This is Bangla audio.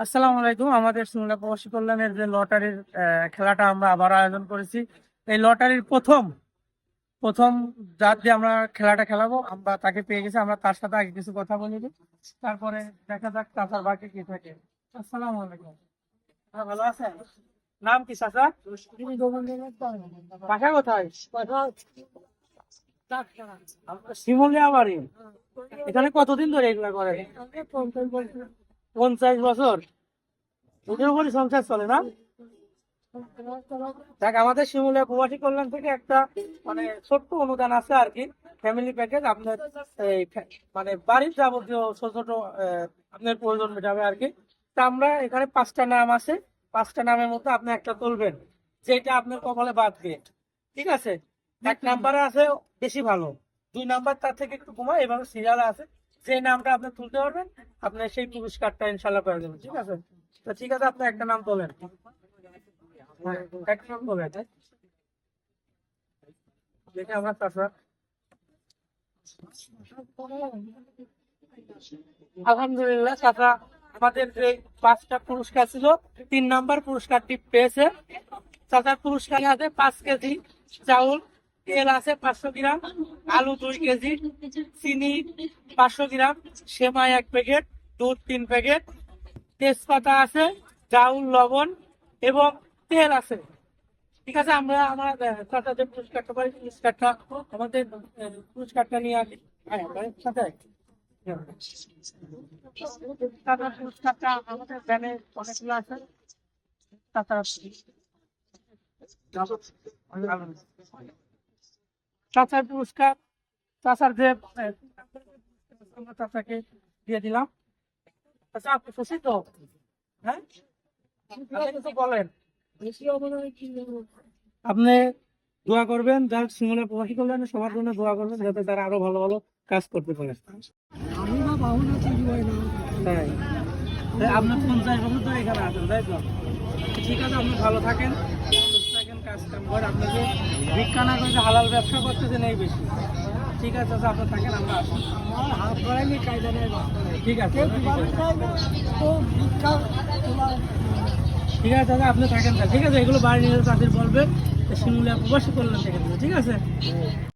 আসসালামু আলাইকুম। আমাদের সিমলা প্রবাসী কল্যাণের যে লটারির খেলাটা আমরা আবার আয়োজন করেছি। এই লটারির প্রথম প্রথম যার দিয়ে আমরা খেলাটা খেলাবো, আমরা তাকে পেয়ে গেছি। আমরা তার সাথে আগে কিছু কথা বলে দিই, তারপরে দেখা যাক চাচার বাকি কি থাকে। আসসালামু আলাইকুম। ভালো আছেন? নাম কি চাচা? বাসা কোথায়? শিমুলিয়া বাড়ি। এখানে কতদিন ধরে এগুলা করেন? 50 বছর। ওদের উপরই সংসার চলে না? দেখ, আমাদের শিমুলিয়া প্রবাসী কল্যাণ থেকে একটা ছোট্ট অনুদান আছে আর কি, ফ্যামিলি প্যাকেজ। আপনার এই মানে বাড়ির যাবতীয় ছোট ছোট আপনার প্রয়োজন মেটাবে আর কি। তা আমরা এখানে 5টা নাম আছে, 5টা নামের মধ্যে আপনি একটা তুলবেন যেটা আপনার কপালে বাঁধবে। ঠিক আছে? 1 নাম্বারে আছে বেশি ভালো, 2 নাম্বার তার থেকে একটু কমা, এভাবে সিরিয়ালে আছে। যে নামটা আপনি তুলতে পারবেন আপনি সেই পুরস্কারটা ইনশাল্লাহ পেয়ে যাবেন। ঠিক আছে? তো ঠিক আছে, আপনি একটা নাম তোলেন। একটা নাম তোলেন। দেখে আমরা চাষা। আলহামদুলিল্লাহ, চাচা আমাদের যে 5টা পুরস্কার ছিল, 3 নাম্বার পুরস্কারটি পেয়েছে। চাচার পুরস্কার আছে 5 কেজি চাউল, তেল আছে 500 গ্রাম, আলু 2 কেজি, চিনি 500 গ্রাম, সেমাই 1 প্যাকেট, দুধ 3 প্যাকেট, তেজপাতা আছে, চাউল, লবণ এবং তেল আছে। ঠিক আছে, আমরা আমার চাচা যে পুরস্কারটা পাই, পুরস্কারটা আমাদের পুরস্কারটা নিয়ে আসি। হ্যাঁ, সাথে টাকার পুরস্কারটা আমাদের ব্যানে অনেকগুলো আছে। চাচার পুরস্কার, চাচার যে আমরা চাচাকে দিয়ে দিলাম। আচ্ছা, আপনি খুশি তো? হ্যাঁ, আপনি কিছু বলেন। আপনি দোয়া করবেন, যার সিঙ্গুলার প্রবাসী কল্যাণে সবার জন্য দোয়া করবেন, যাতে তারা আরো ভালো ভালো কাজ করতে পারে। তাই আপনি 50 বছর ধরে এখানে আছেন, তাই তো? ঠিক আছে, আপনি ভালো থাকেন, সুস্থ থাকেন, কাজ কাম করেন। আপনাকে ভিক্ষা না করে হালাল ব্যবসা করতেছেন এই বেশি। ঠিক আছে, আপনি থাকেন, আমরা আসি। ঠিক আছে, ঠিক আছে দাদা, আপনি থাকেন। ঠিক আছে, এগুলো বাড়ি নিয়ে তাদের বলবে শিমুলিয়া প্রবাসী কল্যাণ থেকে। ঠিক আছে।